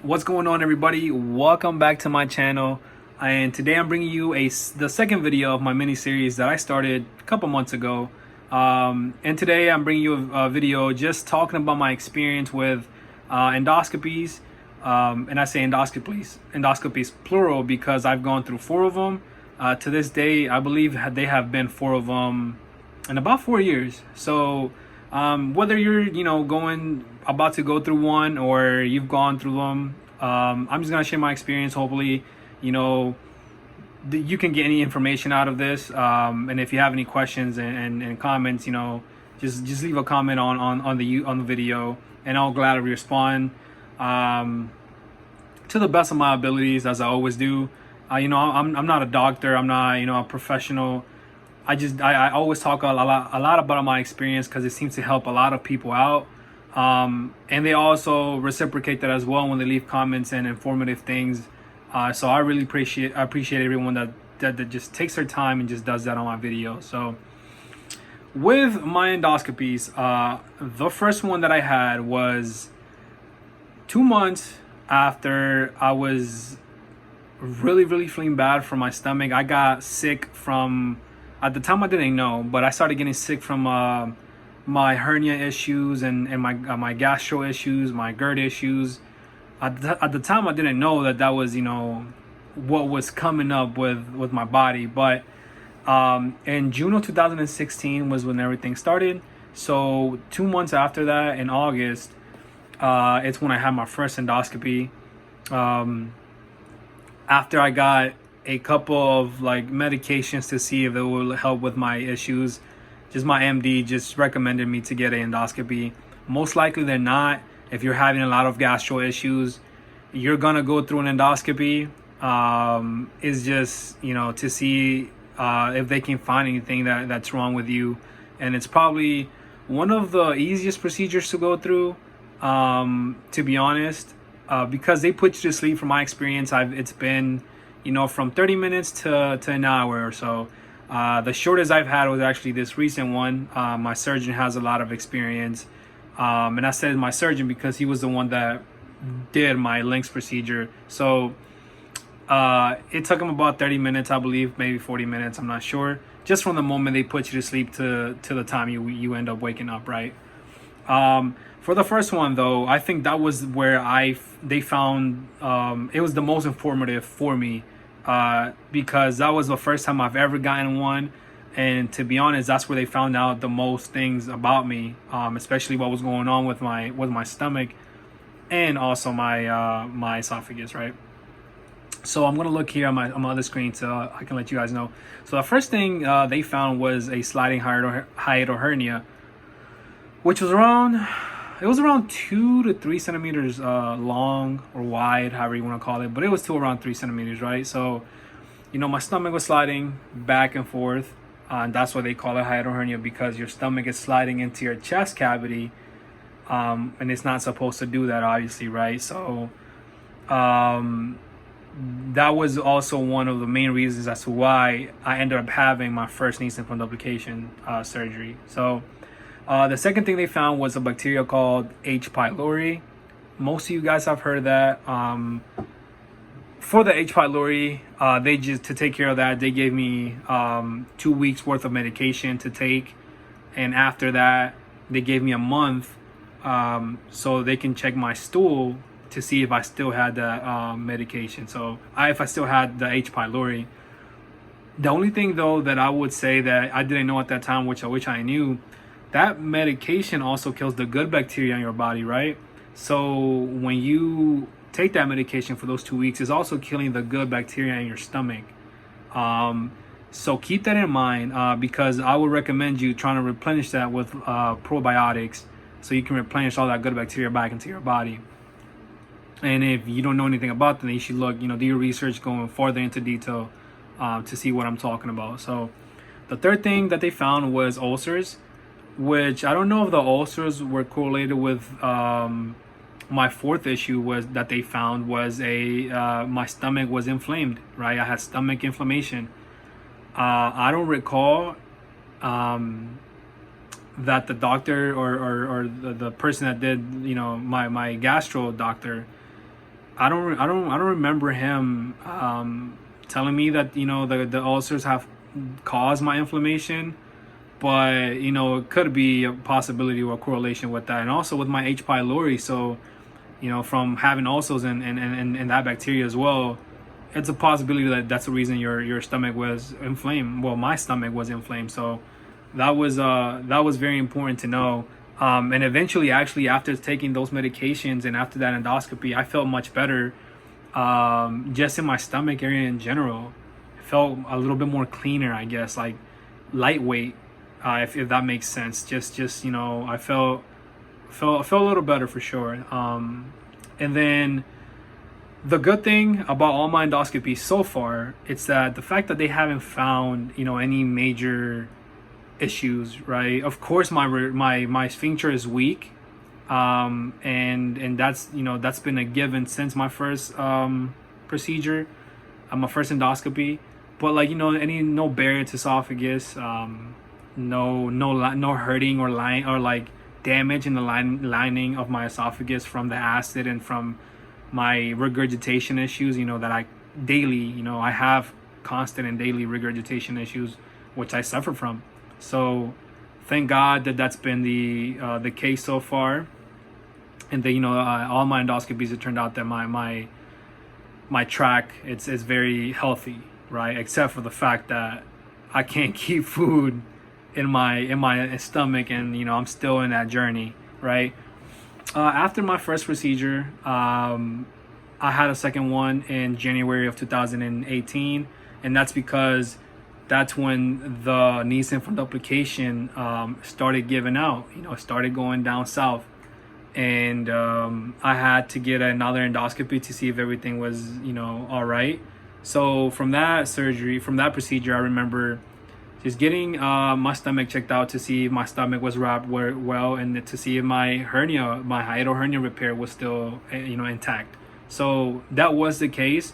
What's going on, everybody? Welcome back to my channel, and today I'm bringing you the second video of my mini series that I started a couple months ago. And today I'm bringing you a video just talking about my experience with endoscopies, and I say endoscopies plural because I've gone through 4 of them. To this day, I believe they have been 4 of them in about 4 years. So whether you're about to go through one or you've gone through them, I'm just gonna share my experience. Hopefully you can get any information out of this, and if you have any questions and comments, just leave a comment on the video, and I'll gladly respond to the best of my abilities, as I always do. I'm not a doctor, I'm not a professional. I always talk a lot about my experience because it seems to help a lot of people out, and they also reciprocate that as well when they leave comments and informative things. So I really appreciate everyone that just takes their time and just does that on my video. So with my endoscopies, the first one that I had was 2 months after I was really feeling bad from my stomach. I got sick from, at the time I didn't know, but I started getting sick from my hernia issues and my gastro issues, my GERD issues. At the time I didn't know that was what was coming up with my body. But in June of 2016 was when everything started. So 2 months after that, in August, it's when I had my first endoscopy. After I got a couple of medications to see if it will help with my issues, just my MD just recommended me to get an endoscopy. Most likely they're not. If you're having a lot of gastro issues, you're gonna go through an endoscopy. Is just to see if they can find anything that's wrong with you, and it's probably one of the easiest procedures to go through, to be honest, because they put you to sleep. From my experience, it's been from 30 minutes to an hour or so. The shortest I've had was actually this recent one. My surgeon has a lot of experience, and I said my surgeon because he was the one that did my LINX procedure. So it took him about 30 minutes, I believe, maybe 40 minutes, I'm not sure, just from the moment they put you to sleep to the time you end up waking up, right? For the first one, though, I think that was where they found it was the most informative for me, because that was the first time I've ever gotten one, and to be honest, that's where they found out the most things about me, especially what was going on with my stomach and also my esophagus, right? So I'm gonna look here on my other screen so I can let you guys know. So the first thing they found was a sliding hiatal hernia, which was around 2 to 3 centimeters long or wide, however you want to call it, but it was still around 3 centimeters, right? So my stomach was sliding back and forth, and that's why they call it hiatal hernia, because your stomach is sliding into your chest cavity, and it's not supposed to do that, obviously, right? So that was also one of the main reasons as to why I ended up having my first knee fundoplication surgery. So the second thing they found was a bacteria called h-pylori. Most of you guys have heard of that. For the h-pylori, they just, to take care of that, they gave me 2 weeks worth of medication to take, and after that they gave me a month, so they can check my stool to see if I still had the medication. So if I still had the h-pylori. The only thing, though, that I would say that I didn't know at that time, which I wish I knew, that medication also kills the good bacteria in your body, right? So when you take that medication for those 2 weeks, it's also killing the good bacteria in your stomach. So keep that in mind, because I would recommend you trying to replenish that with probiotics, so you can replenish all that good bacteria back into your body. And if you don't know anything about them, you should look, do your research, going further into detail to see what I'm talking about. So the third thing that they found was ulcers, which I don't know if the ulcers were correlated with my fourth issue was that they found was my stomach was inflamed, right? I had stomach inflammation. I don't recall that the doctor or the person that did, my gastro doctor, I don't remember him telling me that the ulcers have caused my inflammation, but it could be a possibility or a correlation with that, and also with my H. pylori. So from having ulcers and that bacteria as well, it's a possibility that that's the reason your stomach was inflamed. Well, my stomach was inflamed, so that was very important to know. And eventually, actually, after taking those medications and after that endoscopy, I felt much better. Just in my stomach area in general, it felt a little bit more cleaner, I guess, like lightweight, if that makes sense. Just I felt a little better for sure. And then the good thing about all my endoscopies so far, it's that the fact that they haven't found any major issues, right? Of course, my sphincter is weak, and that's been a given since my first procedure, my first endoscopy. But like no Barrett's esophagus, no hurting or line or like damage in the lining of my esophagus from the acid and from my regurgitation issues. That I daily, I have constant and daily regurgitation issues, which I suffer from. So thank God that that's been the case so far, and that all my endoscopies, it turned out that my tract it's very healthy, right? Except for the fact that I can't keep food in my stomach, and I'm still in that journey, right? After my first procedure, I had a second one in January of 2018, and that's because that's when the Nissen fundoplication started giving out. Started going down south, and I had to get another endoscopy to see if everything was all right. So from that procedure, I remember just getting my stomach checked out to see if my stomach was wrapped well, and to see if my hiatal hernia repair was still intact. So that was the case.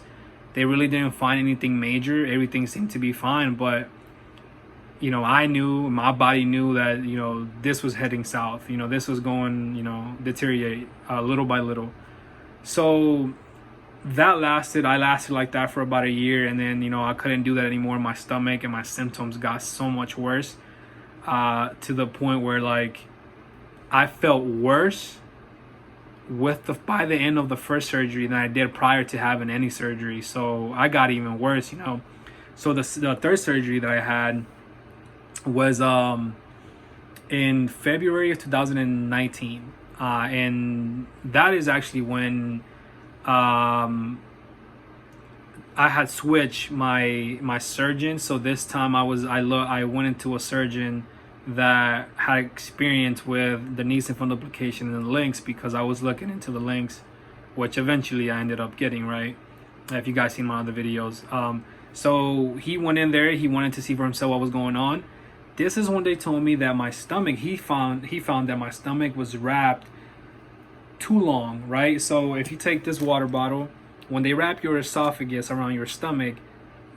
They really didn't find anything major. Everything seemed to be fine, but I knew, my body knew that this was heading south. This was going deteriorate little by little. So I lasted like that for about a year, and then I couldn't do that anymore. My stomach and my symptoms got so much worse, to the point where like I felt worse by the end of the first surgery than I did prior to having any surgery. So I got even worse. So the third surgery that I had was in February of 2019, and that is actually when I had switched my surgeon. So this time I went into a surgeon that had experience with the Nissen fundoplication and the links, because I was looking into the links, which eventually I ended up getting, right? If you guys seen my other videos. So he went in there, he wanted to see for himself what was going on. This is when they told me that my stomach, he found that my stomach was wrapped too long, right? So if you take this water bottle, when they wrap your esophagus around your stomach,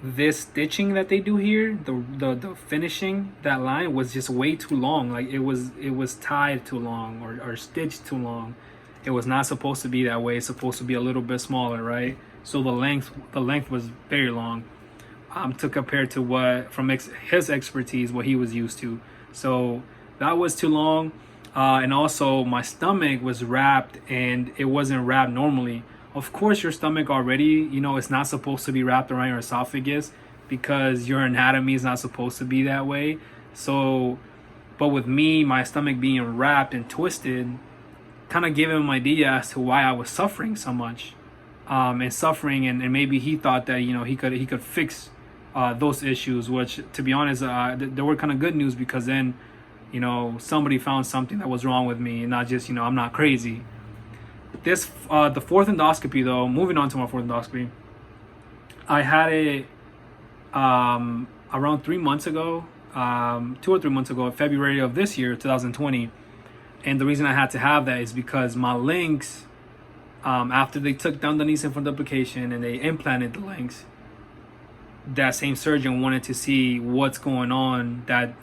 this stitching that they do here, the finishing, that line was just way too long. Like it was tied too long, or stitched too long. It was not supposed to be that way. It's supposed to be a little bit smaller, right? So the length was very long, to compare to what, from his expertise, what he was used to. So that was too long. And also my stomach was wrapped, and it wasn't wrapped normally. Of course, your stomach already, it's not supposed to be wrapped around your esophagus, because your anatomy is not supposed to be that way. So, but with me, my stomach being wrapped and twisted, kind of gave him an idea as to why I was suffering so much, and maybe he thought that he could fix those issues, which, to be honest, they were kind of good news, because then somebody found something that was wrong with me, and not just I'm not crazy. This the fourth endoscopy, though, moving on to my fourth endoscopy, I had it around 3 months ago, 2 or 3 months ago, February of this year, 2020. And the reason I had to have that is because my links, after they took down the Nissen fundoplication and they implanted the links, that same surgeon wanted to see what's going on, that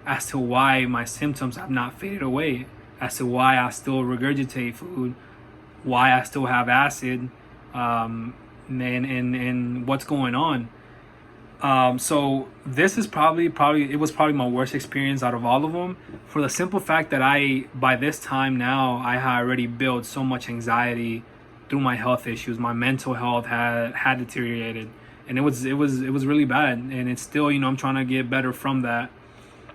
as to why my symptoms have not faded away, as to why I still regurgitate food, why I still have acid, and what's going on. So this is probably it was probably my worst experience out of all of them, for the simple fact that by this time now I had already built so much anxiety through my health issues. My mental health had deteriorated, and it was really bad, and it's still, I'm trying to get better from that,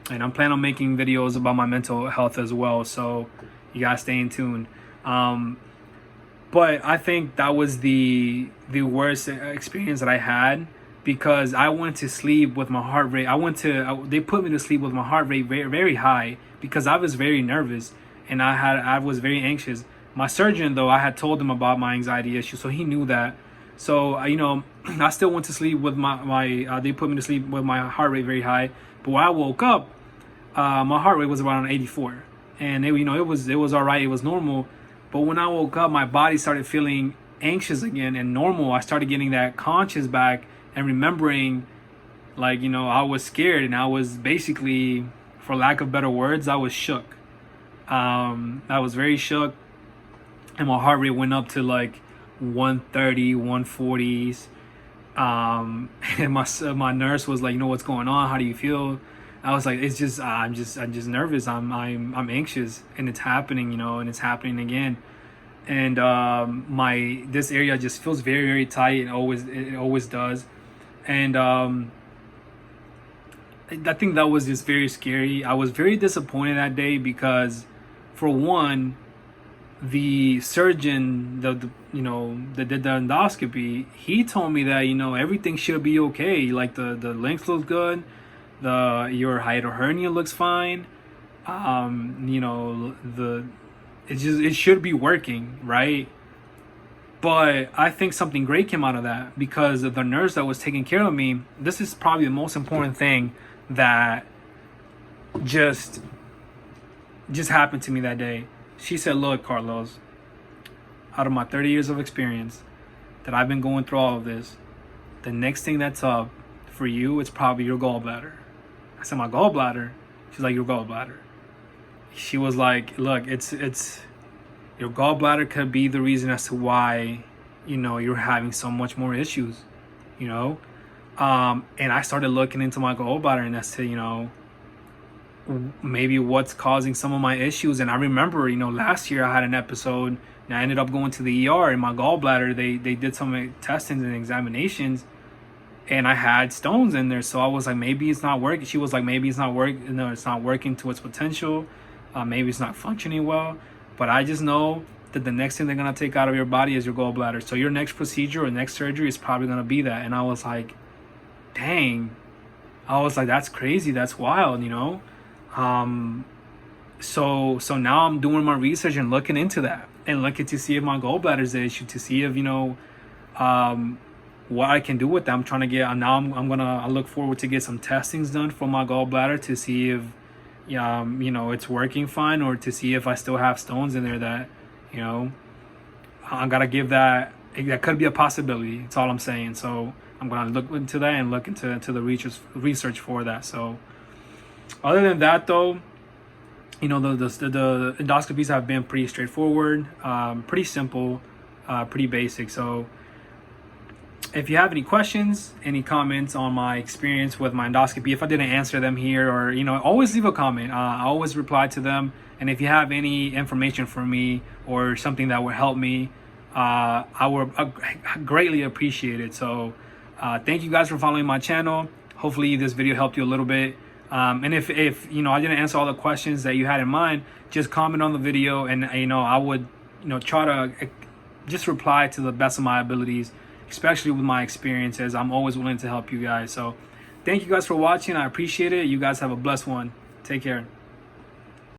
and I'm planning on making videos about my mental health as well, so you guys stay in tune. But I think that was the worst experience that I had, because I went to sleep with my heart rate. They put me to sleep with my heart rate very, very high, because I was very nervous and I was very anxious. My surgeon, though, I had told him about my anxiety issue, so he knew that. So, I still went to sleep with they put me to sleep with my heart rate very high. But when I woke up, my heart rate was around 84, and it was all right. It was normal. But when I woke up, my body started feeling anxious again and normal. I started getting that conscious back and remembering, I was scared, and I was basically, for lack of better words, I was shook. I was very shook, and my heart rate went up to 130, 140s. And my nurse was like, what's going on? How do you feel? I was like, it's just I'm just nervous. I'm anxious, and it's happening, and it's happening again. And this area just feels very, very tight. It always does. And I think that was just very scary. I was very disappointed that day because, for one, the surgeon that did the endoscopy, he told me that everything should be okay. The length looks good, your hiatal hernia looks fine. It should be working, right? But I think something great came out of that, because of the nurse that was taking care of me. This is probably the most important thing that just happened to me that day. She said, look, Carlos, out of my 30 years of experience that I've been going through all of this, the next thing that's up for you is probably your gallbladder. I said, my gallbladder? She's like, your gallbladder. She was like, look, it's your gallbladder could be the reason as to why, you're having so much more issues, and I started looking into my gallbladder, and as to, maybe what's causing some of my issues. And I remember, last year I had an episode, and I ended up going to the ER, and my gallbladder, they did some testings and examinations, and I had stones in there. So I was like, maybe it's not working. She was like, maybe it's not working. No, it's not working to its potential. Maybe it's not functioning well. But I just know that the next thing they're going to take out of your body is your gallbladder. So your next procedure or next surgery is probably going to be that. And I was like, dang. I was like, that's crazy. That's wild, So now I'm doing my research and looking into that, and looking to see if my gallbladder is the issue, to see if, what I can do with that. I'm trying to get, I look forward to get some testings done for my gallbladder to see if, it's working fine, or to see if I still have stones in there that, I gotta give that could be a possibility. That's all I'm saying. So I'm gonna look into that and look into the research for that. So other than that, though, the endoscopies have been pretty straightforward, pretty simple, pretty basic. So if you have any questions, any comments on my experience with my endoscopy, if I didn't answer them here, or, always leave a comment. I always reply to them. And if you have any information for me or something that would help me, I would greatly appreciate it. So thank you guys for following my channel. Hopefully this video helped you a little bit. And if I didn't answer all the questions that you had in mind, just comment on the video, and I would try to just reply to the best of my abilities, especially with my experiences. I'm always willing to help you guys. So thank you guys for watching. I appreciate it. You guys have a blessed one. Take care.